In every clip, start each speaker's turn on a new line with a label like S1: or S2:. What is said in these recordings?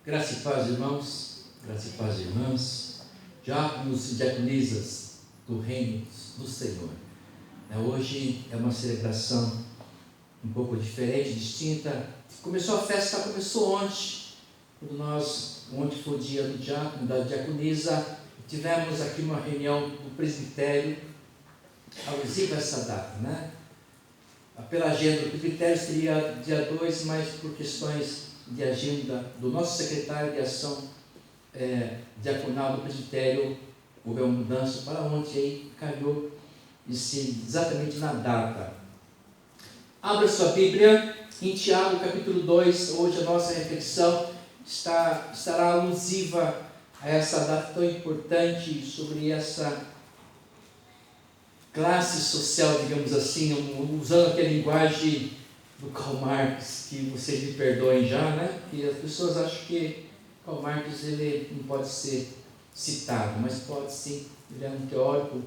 S1: Graça e paz, irmãos, graça e paz, irmãs, diáconos e diaconisas do reino do Senhor. Hoje é uma celebração um pouco diferente, distinta. A festa começou ontem foi o dia do diácono, da diaconisa. Tivemos aqui uma reunião do presbitério, alusiva a essa data, Pela agenda do presbitério seria dia 2, mas por questões de agenda do nosso secretário de ação diaconal do presbitério, houve uma mudança para ontem, aí calhou exatamente na data. Abra sua Bíblia em Tiago capítulo 2, hoje a nossa reflexão estará alusiva a essa data tão importante, sobre essa classe social, digamos assim, usando aquela linguagem do Karl Marx, que vocês me perdoem já, que as pessoas acham que Karl Marx ele não pode ser citado, mas pode sim. Ele é um teórico,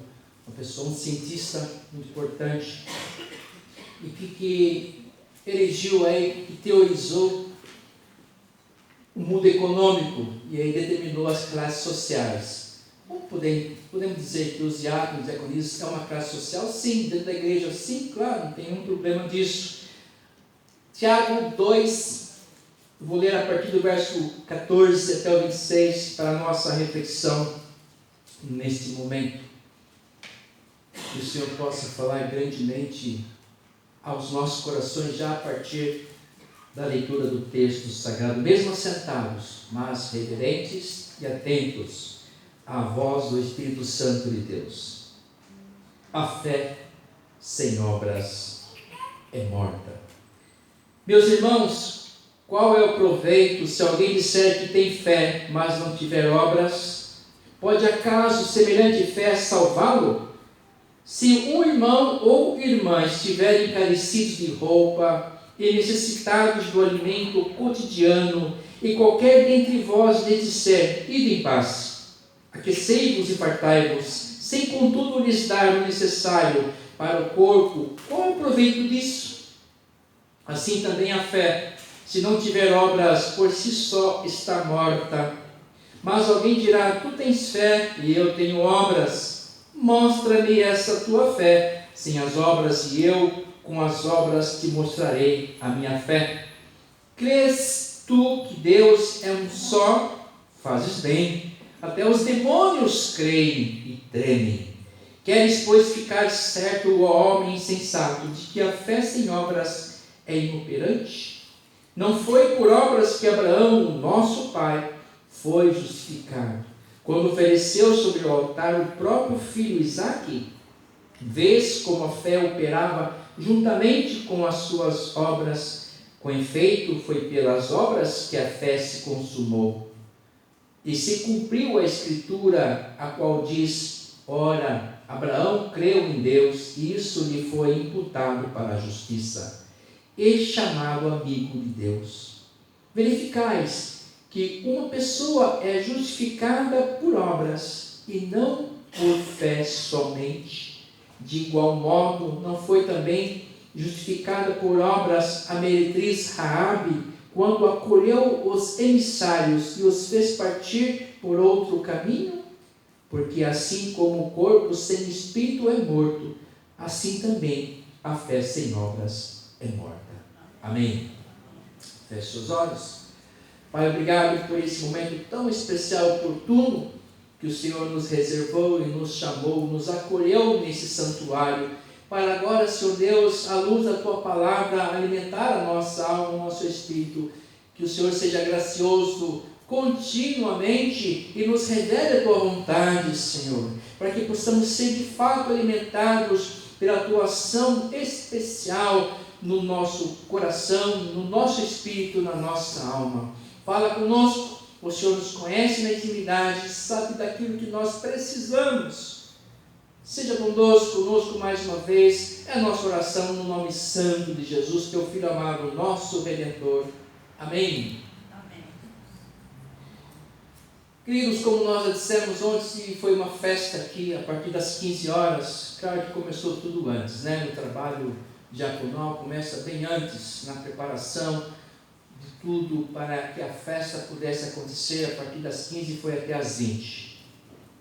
S1: uma pessoa, um cientista muito importante, e que erigiu aí, que teorizou o mundo econômico, e aí determinou as classes sociais. Podemos dizer que os diáconos e diaconisas é uma classe social? Sim. Dentro da igreja? Sim, claro, não tem nenhum problema disso. Tiago 2, vou ler a partir do verso 14 até o 26 para a nossa reflexão neste momento. Que o Senhor possa falar grandemente aos nossos corações já a partir da leitura do texto sagrado, mesmo assentados, mas reverentes e atentos à voz do Espírito Santo de Deus. A fé sem obras é morta. Meus irmãos, qual é o proveito se alguém disser que tem fé, mas não tiver obras? Pode acaso semelhante fé salvá-lo? Se um irmão ou irmã estiverem carecidos de roupa e necessitados do alimento cotidiano, e qualquer dentre vós lhes disser: ide em paz, aquecei-vos e fartai-vos, sem contudo lhes dar o necessário para o corpo, qual é o proveito disso? Assim também a fé, se não tiver obras, por si só está morta. Mas alguém dirá: tu tens fé e eu tenho obras. Mostra-me essa tua fé sem as obras, e eu com as obras te mostrarei a minha fé. Crês tu que Deus é um só? Fazes bem. Até os demônios creem e tremem. Queres, pois, ficar certo, ó homem insensato, de que a fé sem obras é inoperante? Não foi por obras que Abraão, o nosso pai, foi justificado, quando ofereceu sobre o altar o próprio filho Isaque? Vês como a fé operava juntamente com as suas obras. Com efeito, foi pelas obras que a fé se consumou. E se cumpriu a Escritura, a qual diz: ora, Abraão creu em Deus, e isso lhe foi imputado para a justiça, e chamado amigo de Deus. Verificais que uma pessoa é justificada por obras, e não por fé somente. De igual modo, não foi também justificada por obras a meretriz Raabe, quando acolheu os emissários e os fez partir por outro caminho? Porque assim como o corpo sem espírito é morto, assim também a fé sem obras é morta. Amém. Feche seus olhos. Pai, obrigado por esse momento tão especial e oportuno que o Senhor nos reservou e nos chamou, nos acolheu nesse santuário, para agora, Senhor Deus, à luz da Tua palavra, alimentar a nossa alma, o nosso espírito. Que o Senhor seja gracioso continuamente e nos revele a Tua vontade, Senhor, para que possamos ser de fato alimentados pela Tua ação especial no nosso coração, no nosso espírito, na nossa alma. Fala conosco, o Senhor nos conhece na intimidade, sabe daquilo que nós precisamos. Seja bondoso conosco mais uma vez, é a nossa oração no nome santo de Jesus, Teu Filho amado, nosso Redentor. Amém.
S2: Amém.
S1: Queridos, como nós já dissemos ontem, foi uma festa aqui a partir das 15 horas, claro que começou tudo antes, no trabalho diaconal, começa bem antes, na preparação de tudo para que a festa pudesse acontecer a partir das 15 e foi até as 20.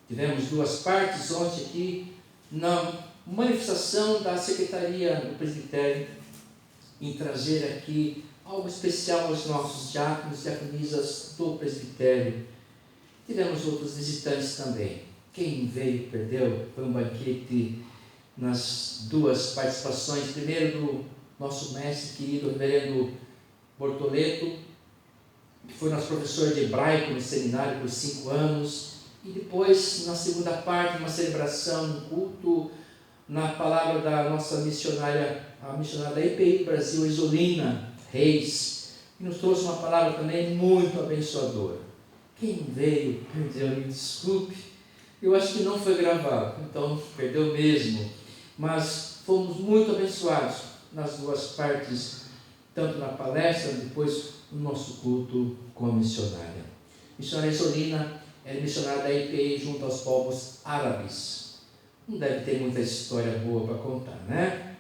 S1: Tivemos duas partes ontem aqui, na manifestação da Secretaria do Presbitério, em trazer aqui algo especial aos nossos diáconos e diaconisas do presbitério. Tivemos outros visitantes também. Quem veio, perdeu, foi um banquete nas duas participações, primeiro do nosso mestre querido, reverendo Bortoleto, que foi nosso professor de hebraico no seminário por 5 anos, e depois, na segunda parte, uma celebração, um culto, na palavra da nossa missionária, a missionária da EPI do Brasil, Isolina Reis, que nos trouxe uma palavra também muito abençoadora. Quem veio, perdeu, me desculpe, eu acho que não foi gravado, então perdeu mesmo, mas fomos muito abençoados nas duas partes, tanto na palestra, depois no nosso culto com a missionária. Missionária Isolina é missionária da IPI junto aos povos árabes. Não deve ter muita história boa para contar, né?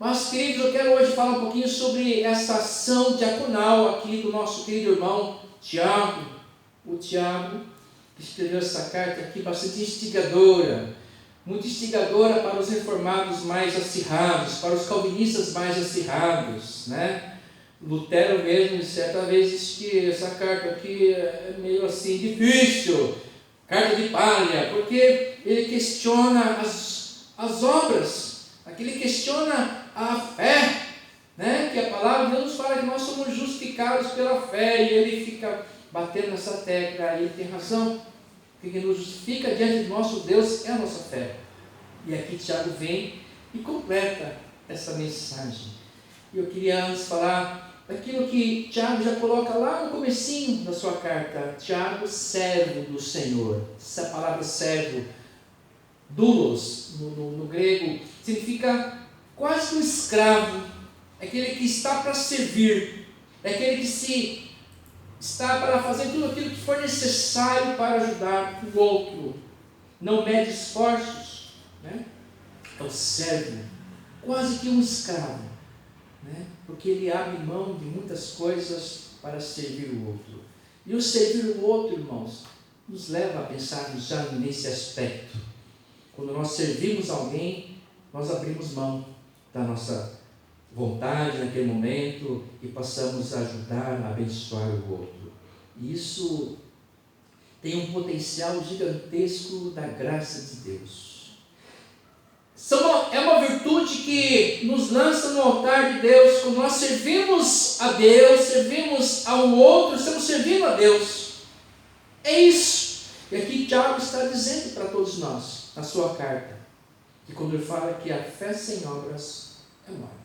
S1: Mas, queridos, eu quero hoje falar um pouquinho sobre essa ação diaconal aqui do nosso querido irmão Tiago. O Tiago, que escreveu essa carta aqui bastante instigadora, muito instigadora para os reformados mais acirrados, para os calvinistas mais acirrados, né? Lutero mesmo, certa vez, disse que essa carta aqui é meio assim difícil, carta de palha, porque ele questiona as obras, aqui ele questiona a fé, né? Que a palavra de Deus fala que nós somos justificados pela fé, e ele fica batendo nessa tecla, e ele tem razão, que quem nos justifica diante do nosso Deus é a nossa fé. E aqui Tiago vem e completa essa mensagem. E eu queria antes falar daquilo que Tiago já coloca lá no comecinho da sua carta. Tiago, servo do Senhor. Essa palavra servo, doulos, no grego, significa quase que um escravo. É aquele que está para servir. É aquele que está para fazer tudo aquilo que for necessário para ajudar o outro. Não mede esforços, né? É o servo, quase que um escravo, né? Porque ele abre mão de muitas coisas para servir o outro. E o servir o outro, irmãos, nos leva a pensar já nesse aspecto. Quando nós servimos alguém, nós abrimos mão da nossa vontade naquele momento e passamos a ajudar, a abençoar o outro. E isso tem um potencial gigantesco da graça de Deus. É uma virtude que nos lança no altar de Deus. Quando nós servimos a Deus, servimos ao outro, estamos servindo a Deus. É isso. E aqui Tiago está dizendo para todos nós, na sua carta, que quando ele fala que a fé sem obras é morta.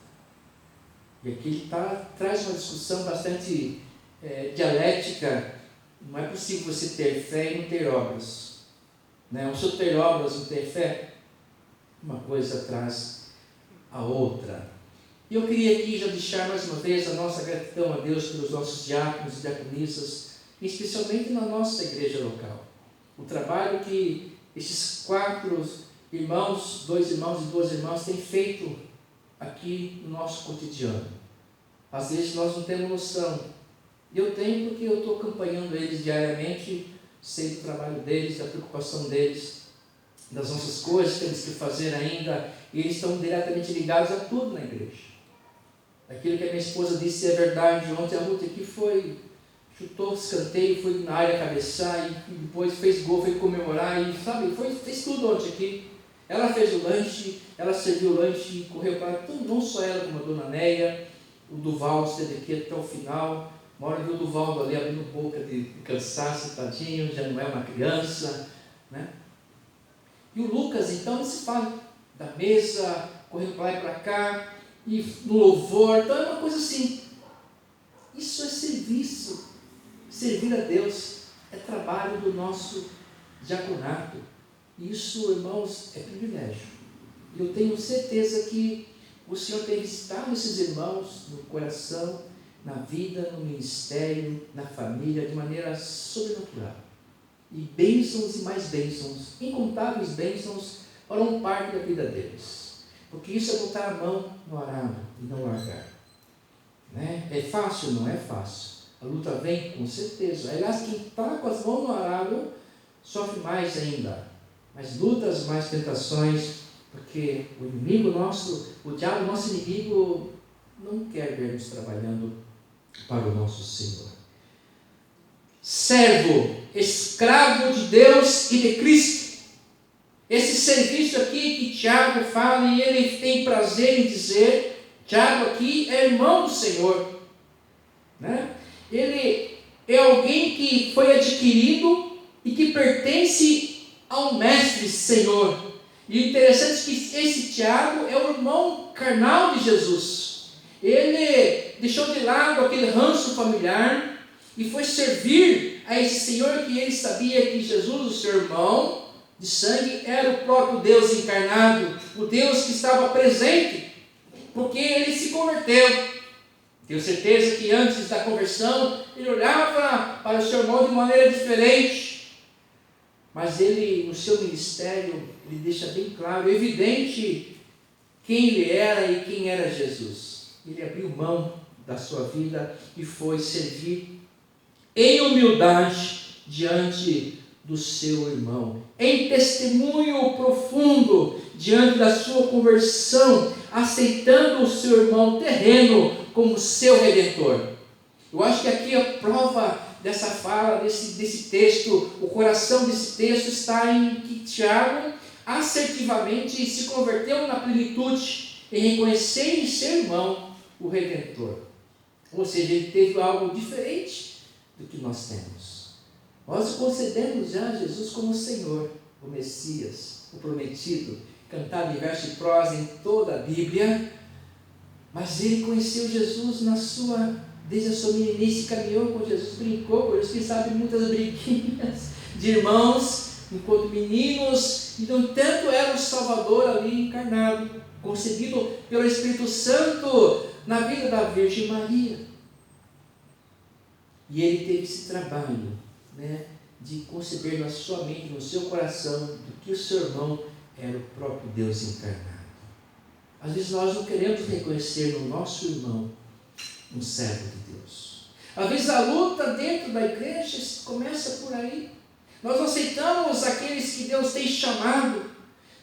S1: E aqui ele traz uma discussão bastante dialética. Não é possível você ter fé e não ter obras, né? Se eu ter obras e não ter fé, uma coisa traz a outra. E eu queria aqui já deixar mais uma vez a nossa gratidão a Deus pelos nossos diáconos e diaconisas, especialmente na nossa igreja local. O trabalho que esses 4 irmãos, 2 irmãos e 2 irmãs têm feito aqui no nosso cotidiano. Às vezes nós não temos noção. E eu tenho, porque eu estou acompanhando eles diariamente, sei do trabalho deles, da preocupação deles, das nossas coisas que temos que fazer ainda, e eles estão diretamente ligados a tudo na igreja. Aquilo que a minha esposa disse é verdade. Ontem a Ruth aqui chutou o escanteio, foi na área cabeçar, e depois fez gol, foi comemorar, e fez tudo ontem aqui. Ela fez o lanche, ela serviu o lanche e correu para tudo, não só ela, como a dona Neia, o Duval esteve aqui até o final. Uma hora viu o Duvaldo ali abrindo boca de cansaço, tadinho, já não é uma criança, né? E o Lucas, então, não se fala da mesa, correndo para lá e para cá, e no louvor, então é uma coisa assim. Isso é serviço, servir a Deus, é trabalho do nosso diaconato. Isso, irmãos, é privilégio. E eu tenho certeza que o Senhor tem visitado esses irmãos no coração, na vida, no ministério, na família, de maneira sobrenatural. E bênçãos e mais bênçãos, incontáveis bênçãos, farão parte da vida deles. Porque isso é botar a mão no arado e não largar. Né? É fácil? Não é fácil. A luta vem com certeza. Aliás, quem está com as mãos no arado sofre mais ainda. Mais lutas, mais tentações, porque o inimigo nosso, o diabo, nosso inimigo, não quer ver-nos trabalhando para o nosso Senhor. Servo, escravo de Deus e de Cristo. Esse serviço aqui que Tiago fala, e ele tem prazer em dizer, Tiago aqui é irmão do Senhor, né? Ele é alguém que foi adquirido e que pertence ao Mestre Senhor. E o interessante é que esse Tiago é o irmão carnal de Jesus. Ele deixou de lado aquele ranço familiar e foi servir a esse Senhor, que ele sabia que Jesus, o seu irmão de sangue, era o próprio Deus encarnado, o Deus que estava presente, porque ele se converteu. Tenho certeza que antes da conversão, ele olhava para o seu irmão de maneira diferente, mas ele, no seu ministério, ele deixa bem claro, evidente, quem ele era e quem era Jesus. Ele abriu mão da sua vida e foi servir em humildade diante do seu irmão, em testemunho profundo diante da sua conversão, aceitando o seu irmão terreno como seu redentor. Eu acho que aqui a prova dessa fala, desse texto, o coração desse texto está em que Tiago assertivamente se converteu na plenitude em reconhecer em seu irmão o redentor. Ou seja, ele teve algo diferente do que nós temos. Nós concedemos já Jesus como Senhor, o Messias, o prometido, cantado em verso e prosa em toda a Bíblia, mas ele conheceu Jesus desde a sua meninice, caminhou com Jesus, brincou com Jesus, quem sabe muitas briguinhas de irmãos, enquanto meninos, e no entanto era o Salvador ali encarnado, concebido pelo Espírito Santo na vida da Virgem Maria. E ele teve esse trabalho, né, de conceber na sua mente, no seu coração, do que o seu irmão era o próprio Deus encarnado. Às vezes nós não queremos reconhecer no nosso irmão um servo de Deus. Às vezes a luta dentro da igreja começa por aí. Nós não aceitamos aqueles que Deus tem chamado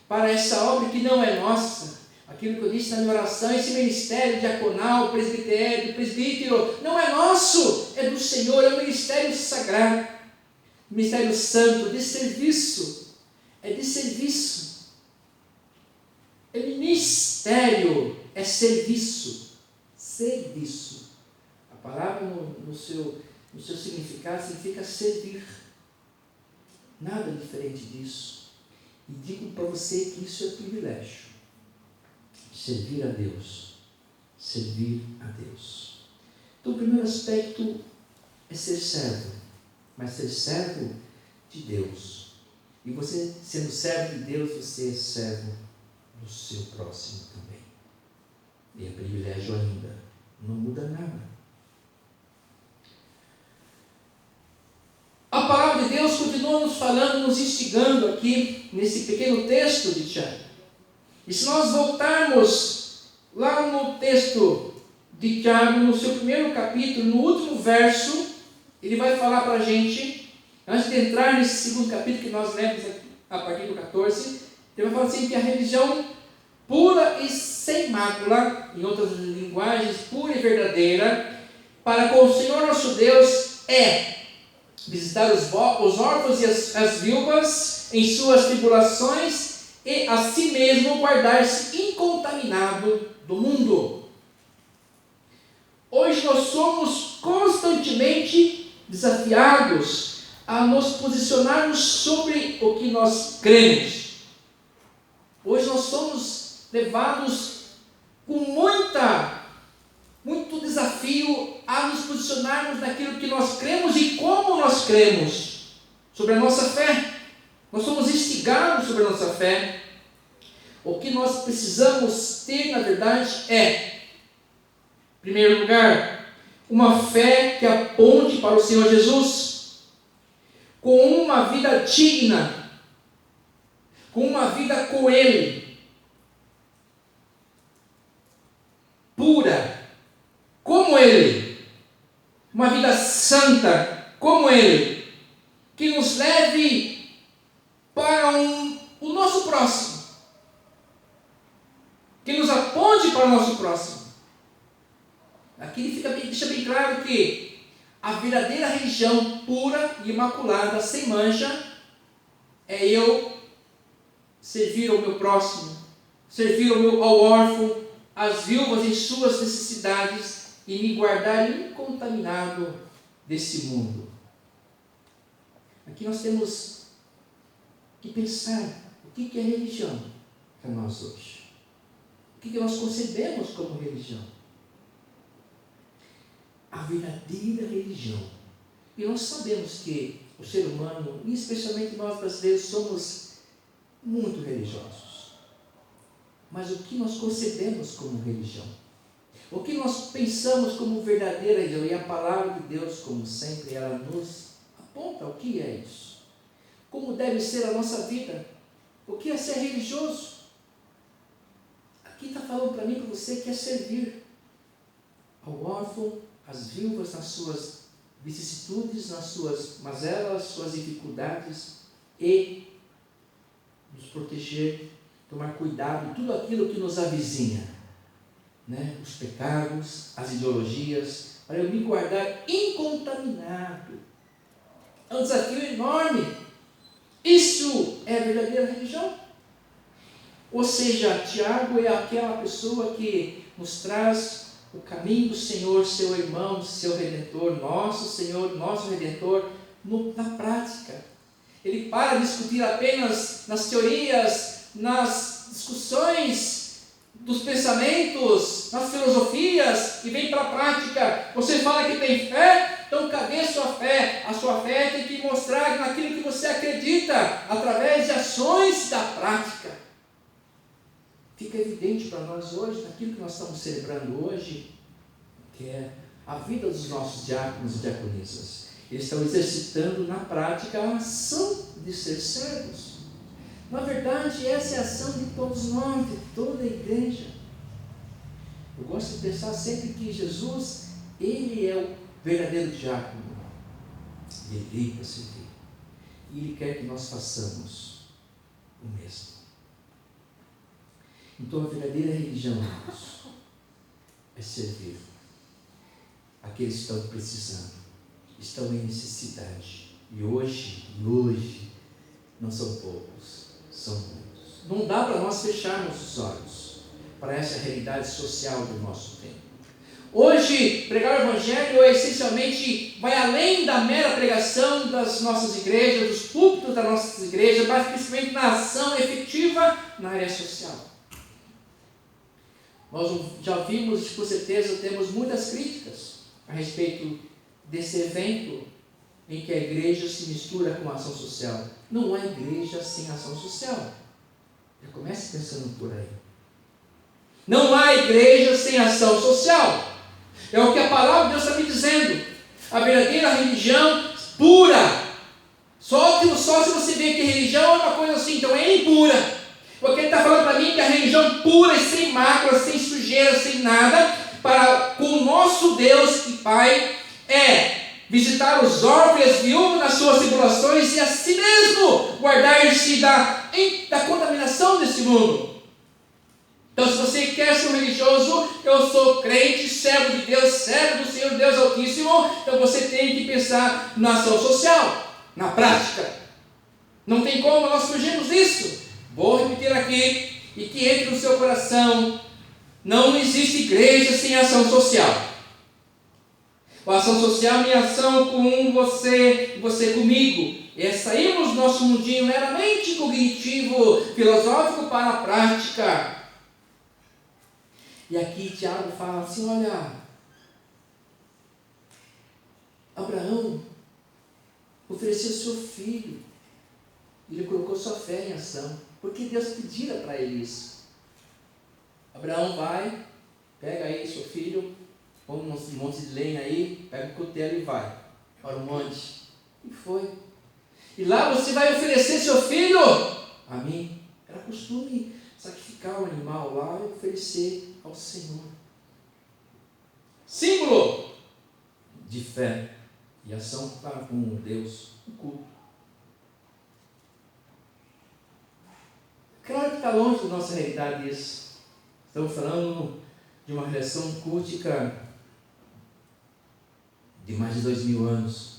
S1: para essa obra que não é nossa. Aquilo que eu disse na minha oração, esse ministério diaconal, presbítero, não é nosso, é do Senhor, é um ministério sagrado, ministério santo, de serviço, é de serviço. É ministério, é serviço, serviço. A palavra no seu significado significa servir, nada diferente disso. E digo para você que isso é privilégio. Servir a Deus. Servir a Deus. Então, o primeiro aspecto é ser servo, mas ser servo de Deus. E você, sendo servo de Deus, você é servo do seu próximo também. E é privilégio ainda. Não muda nada. A palavra de Deus continua nos falando, nos instigando aqui, nesse pequeno texto de Tiago. E se nós voltarmos lá no texto de Tiago, no seu primeiro capítulo, no último verso, ele vai falar para a gente, antes de entrar nesse segundo capítulo que nós lemos a partir do 14, ele vai falar assim, que a religião pura e sem mácula, em outras linguagens, pura e verdadeira, para com o Senhor nosso Deus é visitar os órfãos e as viúvas em suas tribulações, e a si mesmo guardar-se incontaminado do mundo. Hoje nós somos constantemente desafiados a nos posicionarmos sobre o que nós cremos. Hoje nós somos levados com muito desafio a nos posicionarmos naquilo que nós cremos e como nós cremos, sobre a nossa fé. Nós somos instigados sobre a nossa fé. O que nós precisamos ter, na verdade, é, em primeiro lugar, uma fé que aponte para o Senhor Jesus, com uma vida digna, com uma vida com Ele, pura, como uma vida santa como Ele, que nos leve para o nosso próximo, que nos aponte para o nosso próximo. Aqui ele deixa bem claro que a verdadeira religião pura e imaculada, sem mancha, é eu servir ao meu próximo, servir ao órfão, às viúvas em suas necessidades e me guardar incontaminado desse mundo. Aqui nós temos que pensar o que é religião para nós hoje. O que nós concebemos como religião? A verdadeira religião. E nós sabemos que o ser humano, e especialmente nós brasileiros, somos muito religiosos. Mas o que nós concebemos como religião? O que nós pensamos como verdadeira religião? E a palavra de Deus, como sempre, ela nos aponta o que é isso. Como deve ser a nossa vida? O que é ser religioso? Aqui está falando para mim e para você que é servir ao órfão, às viúvas nas suas vicissitudes, nas suas mazelas, suas dificuldades, e nos proteger, tomar cuidado de tudo aquilo que nos avizinha, né? Os pecados, as ideologias, para eu me guardar incontaminado. É um desafio enorme. Isso é a verdadeira religião? Ou seja, Tiago é aquela pessoa que nos traz o caminho do Senhor, seu irmão, seu Redentor, nosso Senhor, nosso Redentor, na prática. Ele para de discutir apenas nas teorias, nas discussões dos pensamentos, nas filosofias, e vem para a prática. Você fala que tem fé, então cadê a sua fé? A sua fé tem que mostrar naquilo que você acredita, através de ações da prática. Fica evidente para nós hoje, naquilo que nós estamos celebrando hoje, que é a vida dos nossos diáconos e diaconisas. Eles estão exercitando na prática a ação de ser servos. Na verdade, essa é a ação de todos nós, de toda a igreja. Eu gosto de pensar sempre que Jesus, Ele é o verdadeiro diácono. Ele veio para servir. E Ele quer que nós façamos o mesmo. Então, a verdadeira religião, irmãos, é servir aqueles que estão precisando, estão em necessidade. E hoje, não são poucos, são muitos. Não dá para nós fecharmos os olhos para essa realidade social do nosso tempo. Hoje, pregar o Evangelho essencialmente vai além da mera pregação das nossas igrejas, dos púlpitos das nossas igrejas, mas principalmente na ação efetiva na área social. Nós já vimos, com certeza, temos muitas críticas a respeito desse evento em que a igreja se mistura com a ação social. Não há igreja sem ação social. Já comece pensando por aí. Não há igreja sem ação social. É o que a palavra de Deus está me dizendo. A verdadeira religião pura. Só se você vê que religião é uma coisa assim, então é impura. Porque ele está falando para mim que a religião pura e sem mácula, sem sujeira, sem nada, com o nosso Deus e Pai, é visitar os órfãos e as viúvas nas suas tribulações e a si mesmo guardar-se da contaminação desse mundo. Então, se você quer ser um religioso, eu sou crente, servo de Deus, servo do Senhor Deus Altíssimo, então você tem que pensar na ação social, na prática. Não tem como nós fugirmos disso. Vou repetir aqui, e que entre no seu coração: não existe igreja sem ação social. A ação social é minha ação com você e você comigo. É sairmos do nosso mundinho meramente cognitivo, filosófico, para a prática. E aqui Tiago fala assim: olha, Abraão ofereceu seu filho, ele colocou sua fé em ação, porque Deus pedira para ele isso. Abraão vai, pega aí seu filho, põe um monte de lenha aí, pega o cutelo e vai para o monte. E foi. E lá você vai oferecer seu filho a mim. Era costume sacrificar o animal lá e oferecer ao Senhor. Símbolo de fé e ação para com Deus, o culto. Claro que está longe da nossa realidade isso. Estamos falando de uma relação cultica de mais de 2000 anos.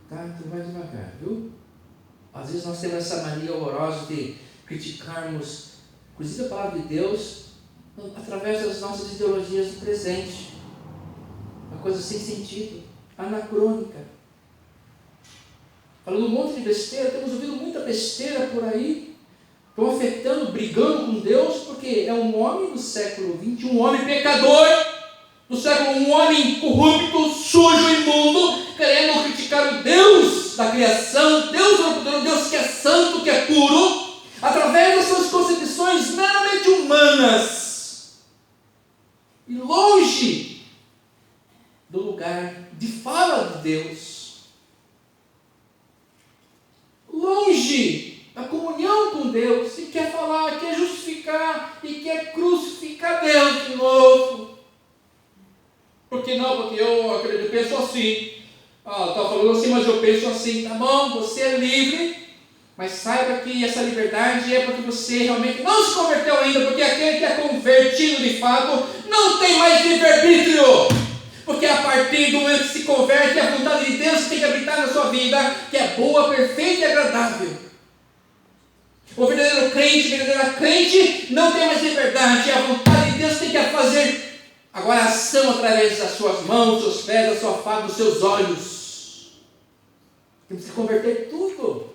S1: Tá? Então vai devagar, viu? Às vezes nós temos essa mania horrorosa de criticarmos, inclusive a palavra de Deus, através das nossas ideologias do presente. Uma coisa sem sentido, anacrônica. Falando um monte de besteira, temos ouvido muita besteira por aí, estão afetando, brigando com Deus, porque é um homem do século XX, um homem pecador, do século, um homem corrupto, sujo, imundo, querendo criticar o Deus da criação, Deus que é santo, que é puro, através das suas concepções meramente humanas, e longe do lugar de fala de Deus, longe da comunhão com Deus, e quer falar, quer justificar, e quer crucificar Deus de novo. Por que não? Porque eu penso assim. Está falando assim, mas eu penso assim. Tá bom, você é livre, mas saiba que essa liberdade é porque você realmente não se converteu ainda, porque aquele que é convertido de fato não tem mais livre-arbítrio. Porque a partir do momento que se converte, a vontade de Deus tem que habitar na sua vida, que é boa, perfeita e agradável. O verdadeiro crente, a verdadeira crente não tem mais liberdade, a vontade de Deus tem que fazer agora a ação através das suas mãos, dos seus pés, da sua face, dos seus olhos. Temos que converter tudo.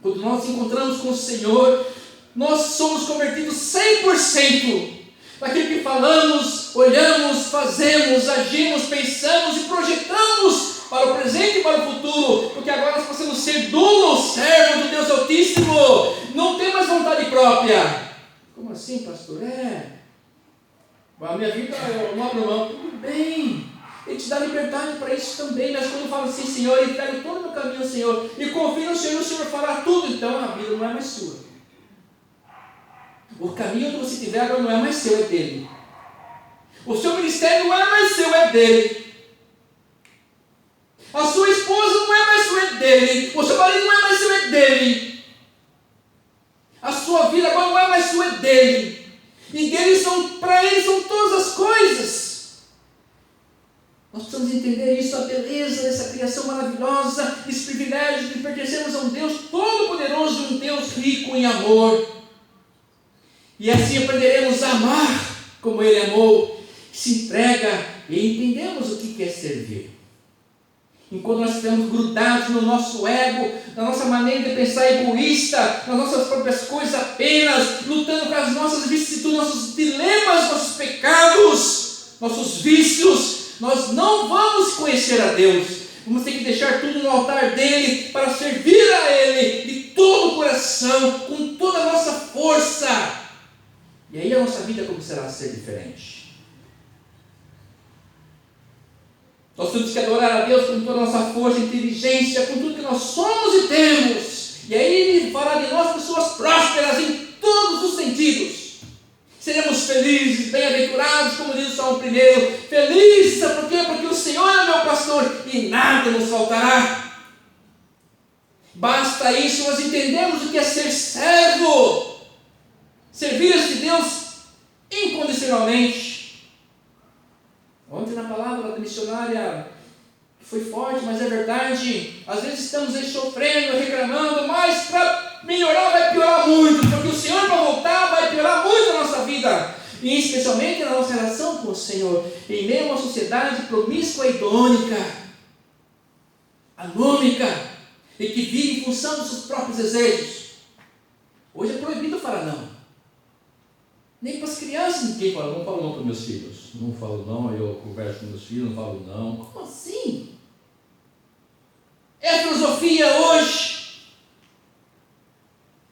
S1: Quando nós nos encontramos com o Senhor, nós somos convertidos 100%. Daquilo que falamos, olhamos, fazemos, agimos, pensamos e projetamos para o presente e para o futuro, porque agora nós passamos a ser dono, servo do Deus Altíssimo, não tem mais vontade própria. Como assim, pastor? A minha vida eu não abro mão. Tudo bem, Ele te dá liberdade para isso também, mas quando fala assim, Senhor, eu entrego todo o meu caminho ao Senhor, e confio no Senhor, o Senhor fará tudo, então a vida não é mais sua. O caminho que você tiver agora não é mais seu, é dele. O seu ministério não é mais seu, é dele. A sua esposa não é mais sua, é dele. O seu marido não é mais seu, é dele. A sua vida agora não é mais sua, é dele. E para ele são todas as coisas. Nós precisamos entender isso, a beleza dessa criação maravilhosa, esse privilégio de pertencermos a um Deus todo-poderoso, um Deus rico em amor. E assim aprenderemos a amar como Ele amou, se entrega e entendemos o que quer servir. Enquanto nós estivermos grudados no nosso ego, na nossa maneira de pensar egoísta, nas nossas próprias coisas apenas, lutando com as nossas vicissitudes, nossos dilemas, nossos pecados, nossos vícios, nós não vamos conhecer a Deus. Vamos ter que deixar tudo no altar dEle para servir a Ele de todo o coração, com toda a nossa força. E aí a nossa vida começará a ser diferente. Nós temos que adorar a Deus com toda a nossa força, inteligência, com tudo que nós somos e temos. E aí Ele fará de nós pessoas prósperas em todos os sentidos. Seremos felizes, bem-aventurados, como diz o Salmo 1. Felizes, sabe por quê? Porque o Senhor é meu pastor e nada nos faltará. Basta isso, nós entendemos o que é ser servo. Servir a esse Deus incondicionalmente. Ontem na palavra da missionária foi forte, mas é verdade. Às vezes estamos aí sofrendo, reclamando, mas para melhorar vai piorar muito, porque o Senhor para voltar vai piorar muito a nossa vida, e especialmente na nossa relação com o Senhor, em meio a uma sociedade promíscua e idônica, anômica, e que vive em função dos seus próprios desejos. Hoje é proibido falar não. Nem para as crianças ninguém fala, não falo não para meus filhos. Não falo não, eu converso com meus filhos, não falo não. Como assim? É a filosofia hoje.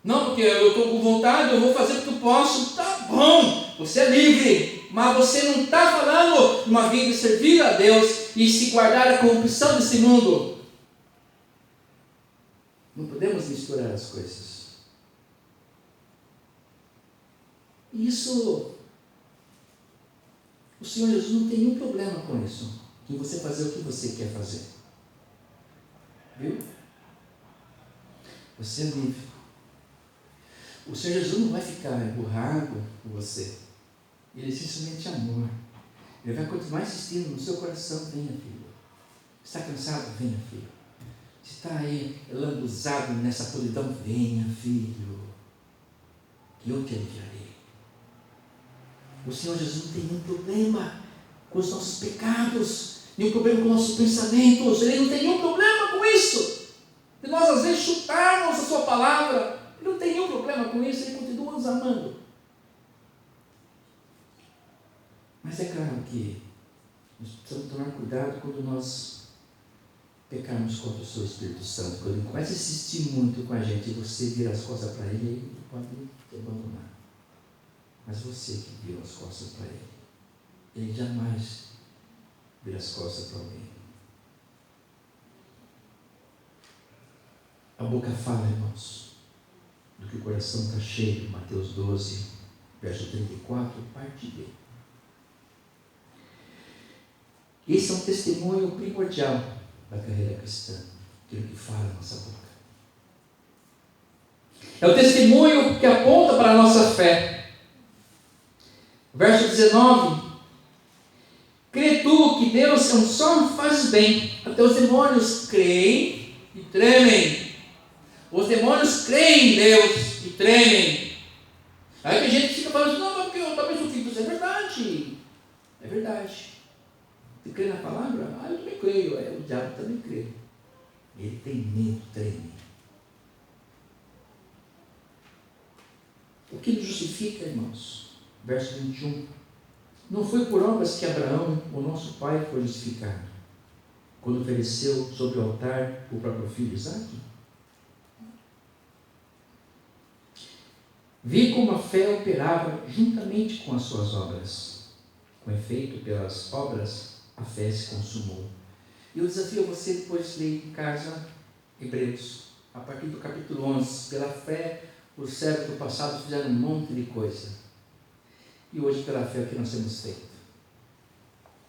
S1: Não, porque eu estou com vontade, eu vou fazer porque eu posso. Tá bom, você é livre, mas você não está falando de uma vida de servir a Deus e se guardar a corrupção desse mundo. Não podemos misturar as coisas. Isso, o Senhor Jesus não tem nenhum problema com isso. em você fazer o que você quer fazer. Viu? Você é livre. O Senhor Jesus não vai ficar emburrado com você. Ele é simplesmente amor. Ele vai continuar insistindo no seu coração. Venha, filho. Está cansado? Venha, filho. Se está aí lambuzado nessa podridão, venha, filho, que eu te aliviarei. O Senhor Jesus não tem nenhum problema com os nossos pecados, nenhum problema com os nossos pensamentos. Ele não tem nenhum problema com isso. E nós às vezes chutarmos a sua palavra. Ele não tem nenhum problema com isso. Ele continua nos amando. Mas é claro que nós precisamos tomar cuidado quando nós pecarmos contra o seu Espírito Santo. Quando ele começa a insistir muito com a gente e você vira as costas para ele, ele pode te abandonar. Mas você que vira as costas para ele, ele jamais vira as costas para alguém. A boca fala, irmãos, do que o coração está cheio. Mateus 12, verso 34, parte B. Esse é um testemunho primordial da carreira cristã, aquilo que fala a nossa boca. É o testemunho que aponta para a nossa fé. Verso 19: crê tu que Deus é um só, faz bem. Até os demônios creem e tremem. Os demônios creem em Deus e tremem. Aí tem gente que fica falando assim, não, porque eu também sou filho de Deus. É verdade. É verdade. Você crê na palavra? Eu também creio. O diabo também crê. Ele tem medo, treme. O que nos justifica, irmãos? Verso 21. Não foi por obras que Abraão, o nosso pai, foi justificado, quando ofereceu sobre o altar o próprio filho Isaque? Vi como a fé operava juntamente com as suas obras. Com efeito, pelas obras, a fé se consumou. E eu desafio você, depois de ler em casa Hebreus, a partir do capítulo 11. Pela fé, os servos do passado fizeram um monte de coisa. E hoje, pela fé, o que nós temos feito?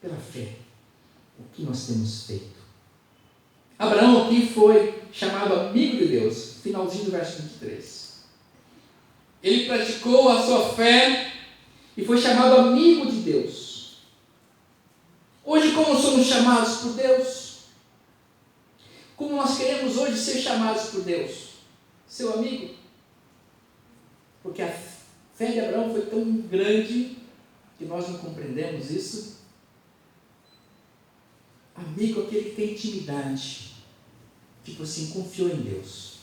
S1: Pela fé, o que nós temos feito? Abraão aqui foi chamado amigo de Deus, finalzinho do verso 23. Ele praticou a sua fé e foi chamado amigo de Deus. Hoje, como somos chamados por Deus? Como nós queremos hoje ser chamados por Deus? Seu amigo? Porque a fé de Abraão foi tão grande que nós não compreendemos isso. Amigo é aquele que tem intimidade. Tipo assim, confiou em Deus.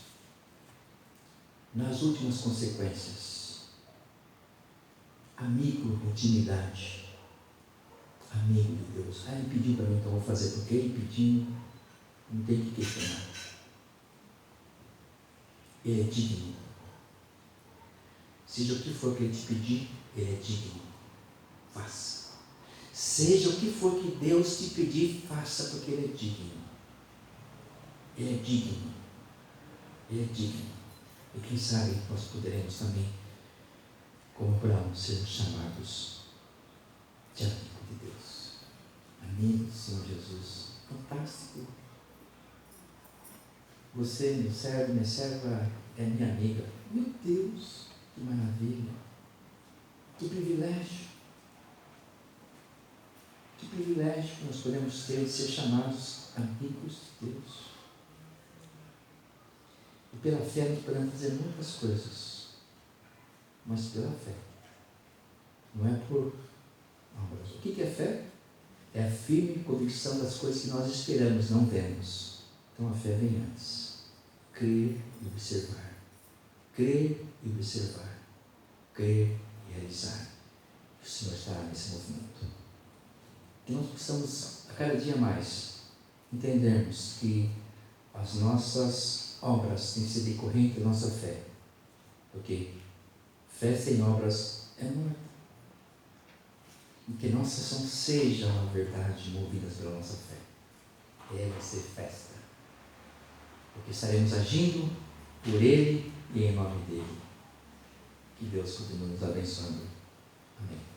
S1: Nas últimas consequências. Amigo, intimidade. Amigo de Deus. Ele pediu para mim, então eu vou fazer. Porque ele pediu, não tem que questionar. Ele é digno. Seja o que for que ele te pedir, ele é digno. Faça. Seja o que for que Deus te pedir, faça, porque ele é digno. Ele é digno. Ele é digno. E quem sabe nós poderemos também, como Abraão, sermos chamados de amigo de Deus. Amigo do Senhor Jesus. Fantástico. Você, meu servo, minha serva, é minha amiga. Meu Deus, que maravilha. Que privilégio. Que privilégio que nós podemos ter de ser chamados amigos de Deus. E pela fé nós podemos fazer muitas coisas, mas pela fé, não é por obras. O que é fé? É a firme convicção das coisas que nós esperamos, não vemos. Então a fé vem antes. Crer e observar. Crer e observar. Crer e realizar. O Senhor estará nesse movimento. Que nós possamos, a cada dia mais, entendermos que as nossas obras têm que ser decorrentes da nossa fé. Porque fé sem obras é morta. E que nossa ação seja uma verdade movidas pela nossa fé. Ela vai ser festa. Porque estaremos agindo por Ele e em nome dEle. Que Deus continue nos abençoando. Amém.